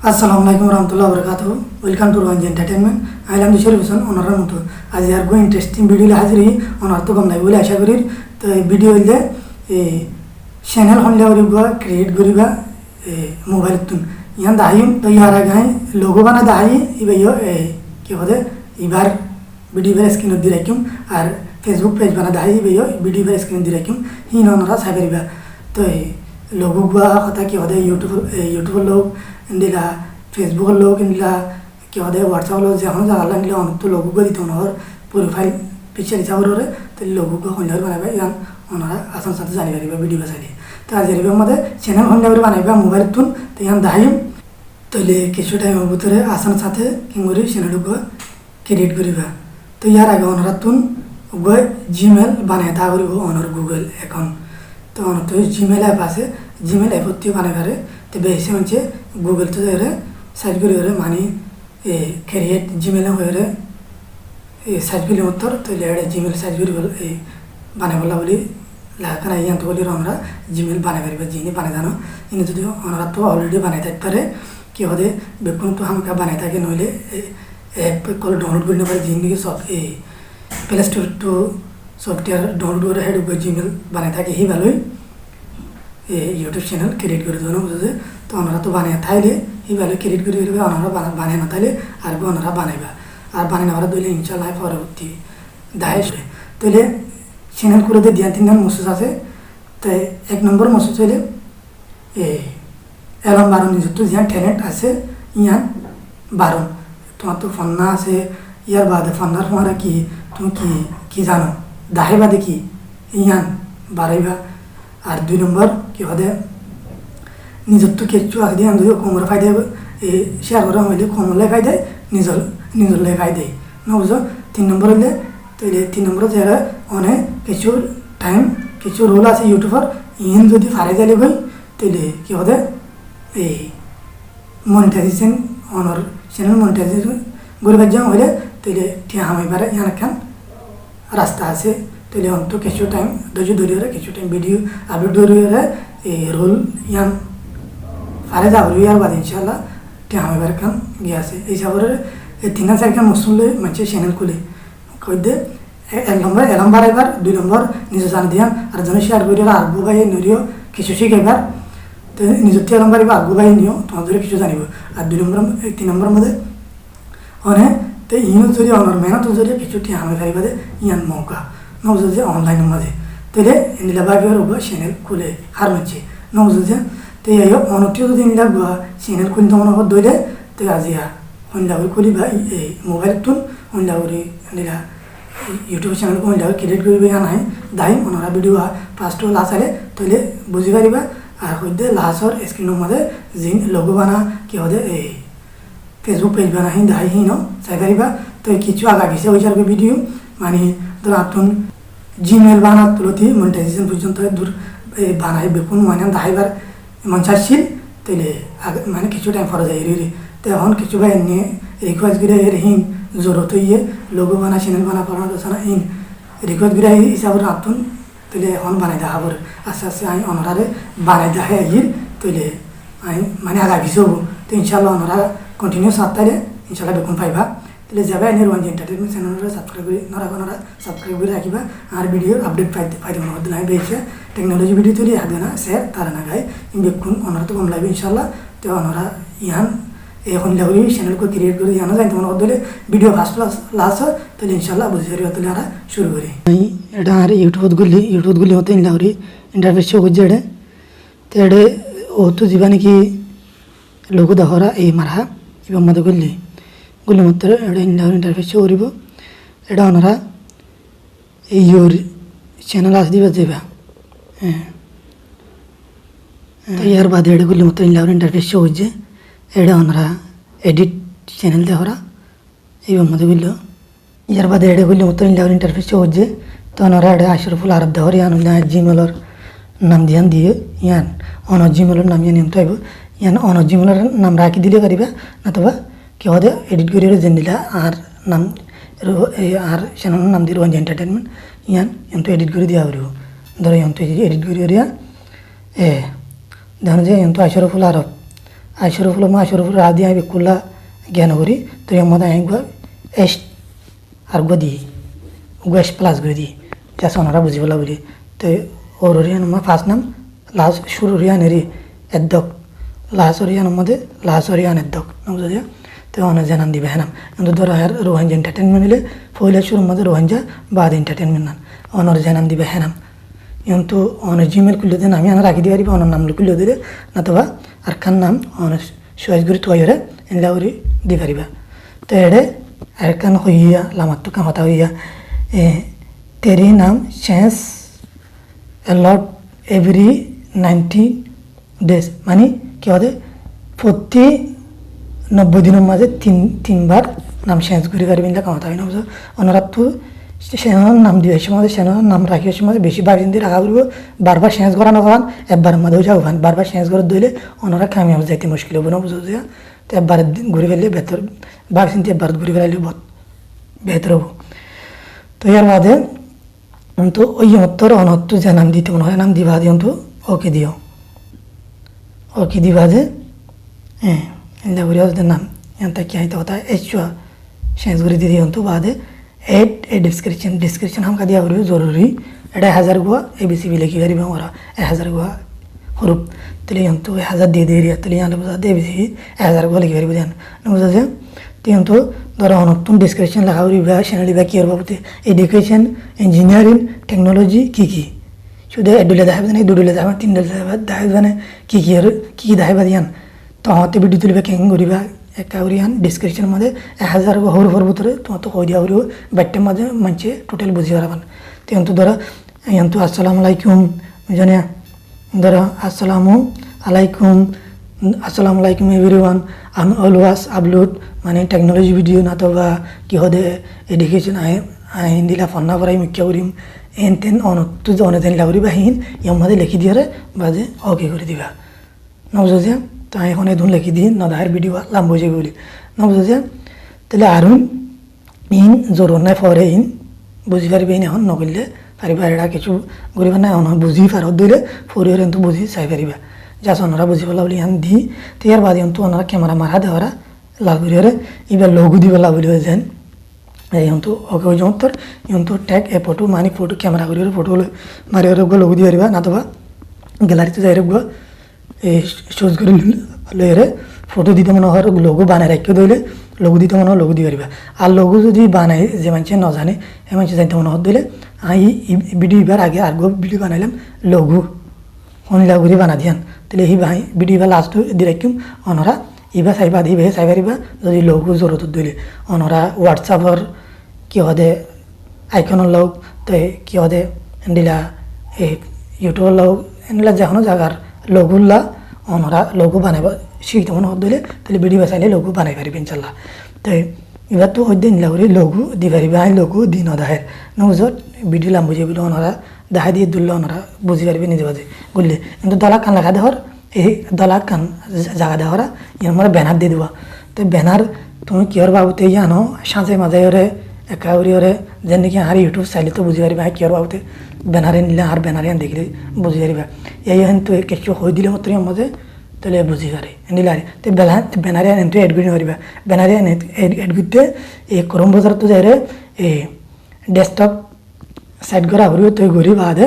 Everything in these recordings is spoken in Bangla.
Assalamualaikum warahmatullahi wabarakatuh. Welcome to Rohingya Entertainment. I am the Solution onar mutu. As you are going interesting video le haziri onar to gamlai bole asha kori to video ile channel honle oriba create koriba mobile tun yan dahim to yara gai logo bana dahi ibeyo ki hode ibar video ber screen di rakim ar Facebook page bana dahi ibeyo video ber screen di rakim hin onara saberiba to logo gua kata ki hode YouTube log इंदिला फेसबुक लोग इंदिला क्या होता है व्हाट्सएप लोग जहाँ जहाँ लग लिया उन तो लोगों को दिखाना और प्रोफाइल पिक्चर इच्छा हो रहा है तो लोगों को होने वाला बनाए यान उन्होंने आसान साथ जाने वाली वीडियो बसा ली तो आज ये मध्य चैनल होने वाले बनाए मोबाइल तुन तो यान दाहिम तो ले किसी टाइम वो तो आसान साथ किंगोरी चैनल को क्रिएट करेगा तो यार आगे उन्होंने तुन वो जीमेल बनाए था और वो उन्होंने गूगल अकाउंट तो उन्होंने तो जीमेल ऐप आसे जीमेल ऐप होती है बनाए करे तो बेसिक मंचे गूगल तो दे रहे सर्च करी रहे मानी क्रिएट जीमेल हो रहे सर्च करी उत्तर तो ले रहे जीमेल सर्च करी बने वाला बोली लाकर आई तो बोली रहा जीमेल बने करी जीनी बने जानो इन तो हमारा तो ऑलरेडी बने था परे कि होते बेकुन तो हम क्या बने था कि नोले ऐप कॉल डाउनलोड करने पर जीनी के सॉफ्ट प्ले स्टोर तो सॉफ्टवेयर डाउनलोड हो रहा है जीमेल बने था कि ही वालों यूट्यूब चैनल क्रिएट कर दो ना मुझे तो अनारा तो बने था ले ही वाले क्रिएट कर दिए अनारा बने ना था ले आर वो अनारा बनेगा आर बने ना वाला दो ले इंशाल्लाह फॉर होती दाहिश तो ले चैनल को ले दिया तीन दिन मुझसे से तो एक नंबर मुझसे से ले एलम बारों निज़ तो यहाँ टैलेंट ऐसे यहाँ बारों तो फन्ना से यार बाद फन्ना हमारा की तुम की जानो दाहे बाद की यहाँ बारेगा আর দুই নম্বর কি হদে নিজত্ব কিছু আছে আমি যদি কমর ফাইদে শেয়ার করা হইলে কমলে ফাইদে নিজলে ফাইদে না বুঝো তিন নম্বর হলে তো তিন নম্বর যারা অনেক কিছু টাইম কিছু রোল আছে ইউটিউবার ইন যদি ফারে যাইলে গই তাহলে কি হদে এই মনিটাইজেশন অনর চ্যানেল মনিটাইজেশন গরিবার যাও হইলে তাহলে ঠিক হামাইবার ইয়ান খান রাস্তা আছে तो ले हम तो किसी टाइम दो दूरी हो रहा किसी टाइम वीडियो अपलोड दूरी हो रहा है रोल यहाँ फारे जाबरी यार बाद इंशाल्लाह ते हमें बार काम गया से ऐसा बोले तीन चार का मौसम ले मंचे चैनल को ले कोई दे एलम बार एक बार दो नंबर निजे जान दिया और जने शेयर वीडियो ला आगु भाई निरियो किसी चीज़ एक बार तो निजे तीन नंबर एक बार आगु भाई नियो तो हम किसी जानी वो और दो नंबर तीन नंबर मध्य और तो इन जो ऑनर मेहनत जो किसी टी हमें फारी बादे यहाँ मौका नौजूद ऑनलाइन मध्य तेरे इन्हें बाकी और वो चैनल खुले हर मंचे नौजूद तो ये अनोटियो तो इन्हें लगा चैनल खुले तो उन्होंने दो ले तो आज यार उन्हें लगा खुली भाई मोबाइल तुन उन्हें लगा रे इन्हें यूट्यूब चैनल को उन्हें लगा क्रिएट करी बयान है दाई उन्होंने वीडियो पास्ट वाला लास्ट आले तो ले बुझी बारी बा आर खुद दे लास्ट और स्क्रीन मध्य जिन लोगो बना क्या होते फेसबुक पेज बना ही दाई ही नो साइबारी बा तो किचु आगा किसे उचार के वीडियो मानी तो आतुन जीमेल बाना तुलती मोनेटाइजेशन पर्यंत दूर बाना बेकुन माने दाही बार मनसाशील तेले माने किछु टाइम फर जाई रे ते हन किछु बाय ने रिक्वेस्ट गिरे रहिन जरूरत है लोगो बना चैनल बना पड़ना दसना इन रिक्वेस्ट गिरे हिसाब आतुन तेले हन बनाई दा हाबर आस्ते आस्ते आई अनरारे बनाई दा है ये तेले आई माने आगा भिसो तो इंशाल्लाह अनरा कंटिन्यू साथाले इंशाल्लाह बेकुन पाइबा तेरे जब है रोहिंग्या एंटरटेनमेंट चैनल सब्सक्राइब नरा सब्सक्राइब कर रखिबा और वीडियो अपडेट फायदे मन होते ना बेचे टेक्नोलॉजी वीडियो तो लिया देना शेयर तारा ना गाय इन बेकुन अनरा तो कम लाइव इंशाल्लाह तो अनरा यहाँ এখন লাগি চ্যানেল को क्रिएट করে জানা যায় তোমরা ওদলে ভিডিও ফার্স্ট লাস্ট তো ইনশাআল্লাহ বুঝিয়ে তো আমরা শুরু করি এটা আর ইউটিউব গুলি হতে ইন লাগি ইন্টারফেস শো গজেড়ে তেড়ে ও তো জীবনে কি লোগো দহরা এই মারা এবং মত গুলি গুলি মত এটা ইন্টারফেস শো করিব এটা ওনারা এই ইউর চ্যানেল আস দিবা যাবা তো ইয়ার বাদে এটা গুলি মত ইন্টারফেস শো হচ্ছে এটা ওনারা এডিট চ্যানেল দেওয়া এবং মধ্যে বললো ইয়ার বাদে এটা বললে মতো ইন্টারফেস হচ্ছে তো ওনারা এটা আশরফুল আরব দেওয়ার ইয়ান জিমেলর নাম দিয়ান দিয়ে ইয়ান অন জিমেলর নাম ইয়ান নিয়ম থাকব ইয়ান অন জিমেলর নাম রাখি দিলে পারিবা নতুবা কেউ এডিট করে যেন দিলা আর নাম আর চ্যানেলের নাম দিয়ে রোহিঙ্গা এন্টারটেনমেন্ট ইয়ান এত এডিট করে দেওয়া পারিব ধরো এত এডিট করে দিয়া দেখুন যে এত আশরফুল আরব আইসরফুল আইসরফুল রাধি আই বেকুল্লা জ্ঞান করি তো এর মধ্যে আমি এস আর গো দিই এস প্লাস করে দিই জাস্ট ওনারা বুঝি বলা বলি তো ওর হরিয়ান আমার ফার্স্ট নাম লাস্ট শুরু হরিয়ানেরই এদ্দক লাস্ট হরিয়ানের মধ্যে লাস্ট হরিয়ান এদ্দক বুঝা যায় তো অনেক জানান দিবে হ্যাঁ কিন্তু ধরো আর রোহিঙ্গা এন্টারটেনমেন্ট হলে ফইলে শুরুর মধ্যে রোহিঙ্গা বাদ এন্টারটেনমেন্ট নাম অনর জানান দিবে হ্যাঁ কিন্তু অনেক জিমেল খুলে দেন আমি আনা রাখি দিতে পারি অনেক নাম খুলে দিলে নতুবা আর খান নাম অনেক চয়েস করে তৈরি এনলা করে দি পারিবা তো এড়ে আর খান হইয়া লামাত্ম কামাতা হইয়া তেরি নাম চেঞ্জ এলট এভরি 90 days মানে কি হবে প্রতি 90 দিনের মাঝে তিনবার নাম চেঞ্জ করে পারবেন এটা কামাতা হয় না বুঝো ওনারা তো সেনার নাম দিয়ে সময় সেনার নাম রাখি সময় বেশি বার দিন রাখা করবো বারবার চেঞ্জ করানো হন একবার মধ্যেও যাও হন বারবার চেঞ্জ করে দিলে ওনারা কামিয়াব যাইতে মুশকিল হবে না বুঝো যে তো একবার ঘুরে ফেললে বেতর বার চিন্তা একবার ঘুরে ফেলাইলে বহুত বেহতর হবো তো এর বাদে তো ওই অত্তর অনত্তর যে নাম দিতে মনে হয় নাম দিবা দিও তো ওকে দিও ওকে দিবা যে হ্যাঁ এনলা ঘুরে ওদের নাম এনতা কি আইতে হতা এচুয়া চেঞ্জ করে দিয়ে দিও তো বাদে एड ए डिस्क्रिप्शन हमका दिया करो जरूरी एडा 1000 गुआ एबीसीबी लिखी करी हमारा 1000 गुआ हरूप तले हम तो 1000 दे रिया तले यहाँ बता दे एबीसीबी 1000 गुआ लिखी करी बुझान न बुझा जे ते हम तो दरा हम तुम डिस्क्रिप्शन लगा करी बा चैनल बा केयर बाबते एजुकेशन इंजीनियरिंग टेक्नोलॉजी की शुद्ध एडुले दाहे बने दुडुले दाहे तीन दाहे बने की दाहे बदियान तो हाते वीडियो तुलबे केंग गरीबा একটা ওরিয়ান ডিসক্রিপশনের মধ্যে 1000 হর হর ভিতরে তোমার তো কই দিয়া হরিও ব্যাটের মধ্যে মানছে টোটাল বুঝি পারবেন তো এন্তু ধরো এন্তু আসসালামু আলাইকুম জানে ধরো আসসালামু আলাইকুম এভরিওয়ান আমি অলওয়েজ আপলোড মানে টেকনোলজি ভিডিও না তো বা কি হদে এডুকেশন আই হিন্দিলা ফন্না পড়াই মুখ্য করিম এনতেন অনত অনেতেন লাগরি বাহিন ইয়ার মধ্যে লিখি দিয়ারে বাজে ওকে করে দিবা নবজা তো এখন ধুন লিখি দিই নদাহের ভিডিও লাম বুঝে বলি ন বুঝে তাহলে আরুন ইন জোর নাই ফরে ইন বুঝি পারবে এখন নকরলে পারিবা এটা কিছু করিবা না এখন বুঝি পারত দিলে ফরিওর কিন্তু বুঝি চাই পারিবা যা ওনারা বুঝি পেলা বলি এখন দি তো ইয়ার বাদে কিন্তু ওনারা ক্যামেরা মারা দেওয়ারা লাল করিয়ারে এবার লঘু দি পেলা বলি যেন এই কিন্তু ওকে ওই যন্তর কিন্তু ট্যাগ এ ফটো মানে ফটো ক্যামেরা করিয়ারে ফটো মারিয়ারে লঘু দি পারিবা না তো গ্যালারিতে যাই রেখবা এই চুজ করে লইরে ফটো দিতে মনে হয় লঘু বানাই রাখিও দিলে লঘু দিতে মনে হয় লঘু দিয়ে পারিবা আর লঘু যদি বানাই যে মানুষে নজানে এই মানুষ জানতে মনে হয় দিলে আমি ভিডিও এবার আগে আর ভিডিও বানাইলাম লঘু অনিলা ঘুরে বানা দিয়ান তাহলে এই ভিডিও এবার লাস্ট দিয়ে রাখিম অনরা এবার চাইবা দিবে চাই পারিবা যদি লঘু জরুরত দিলে অনরা হোয়াটসঅ্যাপর কি হদে আইকনের লোক তো কি হদে দিলা এই ইউটিউবের লোক এনলা যে কোনো জায়গার লঘুল্লা ওনারা লঘু বানাইব শিখতে মনে দিলে তাহলে ভিডিও বাঁচাইলে লঘু বানাই পারিবে ইনশাল্লাহ তো এবার তো ওই দিন লাগলে লঘু দি পারিবে আই লঘু দি নদাহের নজত ভিডিও লাম বুঝে বলে ওনারা দাহাই দিয়ে দিলে ওনারা বুঝি পারবে নিজে বাজে বুঝলে কিন্তু দলাক কান লেখা দেওয়ার এই দলাক কান জায়গা দেওয়ারা ইয়ার মধ্যে ব্যানার দিয়ে দেওয়া তো ব্যানার তুমি কিহর বাবুতে জানো সাঁচে মাঝে ওরে একা উড়ি ওরে যেন নাকি আর ইউটিউব চাইলে তো বুঝি পারিবে কিহর বাবুতে ব্যানারে নিলে আর ব্যানারে দেখলে বুঝি পারিবা এই তো কিছু হয়ে দিলে মাত্র মধ্যে তাহলে বুঝি পারে নিলে আর তো ব্যানারে এনতে এড করে পারিবা ব্যানারে এড করতে এই করম বাজার তো যাই রে এই ডেস্কটপ সাইড করা ঘুরি তো ঘুরি বাদে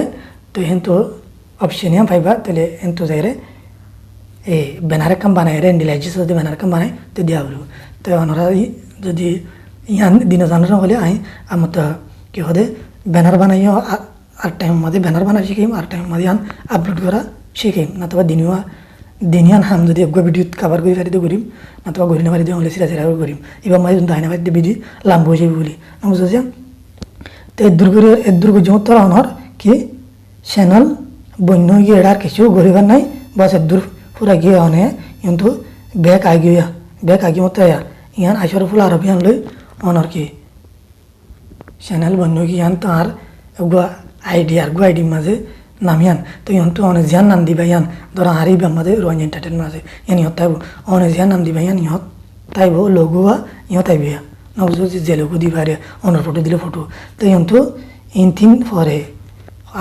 তো হেন তো অপশন পাইবা তাহলে হেন তো যাই রে এই ব্যানারে কাম বানাই রে নিলে যদি ব্যানার কাম বানাই তো দিয়া ঘুরব তো ওনারা যদি ইয়ান দিন জানার হলে আই আমার তো কি হদে ব্যানার বানাইও আর টাইম মধ্যে ব্যানার বানা শিখিম আর টাইম মধ্যে আন আপলোড করা শিখিম নতুবা দিনিয়ান হাম যদি একগো ভিডিও কাভার করে পারি তো করিম নতুবা ঘুরি না পারি দিয়ে সিরা সিরা করিম এবার মাঝে দাইনা পারি ভিডিও লাম্ব হয়ে যাবে বলি বুঝা যে তো এদুর গুজম তোর অনর কি চ্যানেল বন্য গিয়ে এড়ার কিছু গরিবার নাই বাস এদুর পুরা গিয়ে অনে কিন্তু ব্যাগ আগে মতো ইয়ান আইসর ফুল আরবিয়ান লই অনর কি চ্যানেল বন্য গিয়ান তো আর আইডি মাঝে নামিয়ান তো ইহন তো অনেক জিয়ান নাম দিবা ইয়ান ধরো হারি মাঝে রোহিঙ্গা এন্টারটেনমেন্ট মাঝে ইয়ান ইহত তাইব অনেক জিয়ান নাম দিবা ইয়ান ইহত তাইব লঘুয়া ইহত তাইবিয়া নবুঝো যে লঘু দিবা রে অনর ফটো দিলে ফটো তো ইহন তো ইনথিন পরে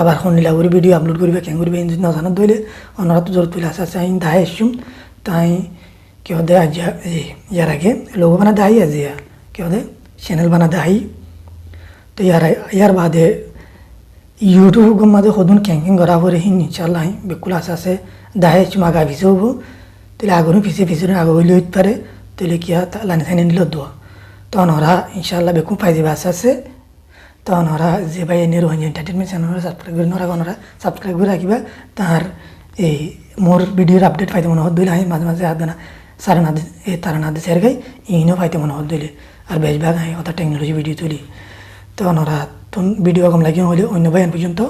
আবার শুনিলা করে ভিডিও আপলোড করিবা কেন করিবা যদি নজানত দইলে অনরা তো জোর তুলে আসা আইন দাহে এসুম তাই क्या होते आज यार आगे लोगों बना दाई आज यार क्या होते चैनल बना दाई तो यार बाद यूट्यूब को मध्य खुदन कैंकिंग करा वो रही इंशाल्लाह बिल्कुल आशा से दाहे चुमा का भी वो तेरे आगों पीछे पीछे आगो लियो इतरे तेरे किया लाने से नहीं लो दो तो अनोरा इंशाल्लाह बिल्कुल फायदे बासा से तो अनोरा जे भाई ने रोहिंग्या एंटरटेनमेंट चैनल सब्सक्राइब कर नोरा अनोरा सब्सक्राइब कर रखिबा तार ए मोर वीडियो अपडेट फायदे मन होत दिले हाई माঝে মাঝে आदना सारा ए तारा ना शेयर गई इनो फायदे मन होत दिले और बेजबाग हाई ओता टेक्नोलॉजी वीडियो तुली तो अनोरा तुम वीडियो कम लगे हले अन्य भाई पर्यंत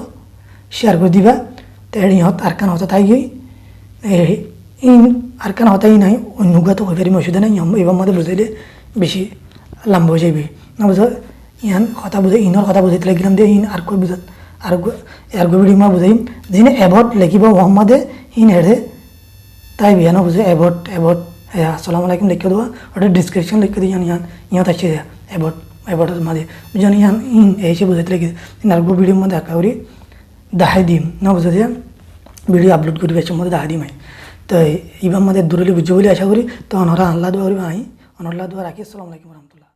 शेयर कर दिबा तेरी हत आरकान होता ताई गई इन आरकान होता ही नहीं अन्नुगा तो फेरी मसुदा नहीं हम एवं मध्य बुझाइले बेशी लम्ब हो जाबी ना बुझो ইয়ান কথা বুঝে ইনর কথা বুঝাইতে লাগিলাম দে ইন আর কই বুঝাত আর ভিডিও মা বুঝাইম যিনি অ্যাবট লিখিব মোহাম্মদে ইন হেডে তাই বিয়ানো বুঝে অ্যাবট আসসালামু আলাইকুম লিখে দেওয়া ওটা ডিসক্রিপশন লিখে দিই ইয়ান ইয়াত আছে অ্যাবট মাঝে বুঝানি ইয়ান ইন এসে বুঝাইতে লাগি ইন আর ভিডিও মধ্যে আঁকা করি দাহাই দিম না বুঝা দিয়া ভিডিও আপলোড করি বেশ মধ্যে দাহাই দিম তো ইবার মধ্যে দূরে বুঝে বলে আশা করি তো অনরা আল্লাহ দোয়া করি ভাই অনল্লাহ দোয়া রাখি আসসালামু আলাইকুম রহমতুল্লাহ।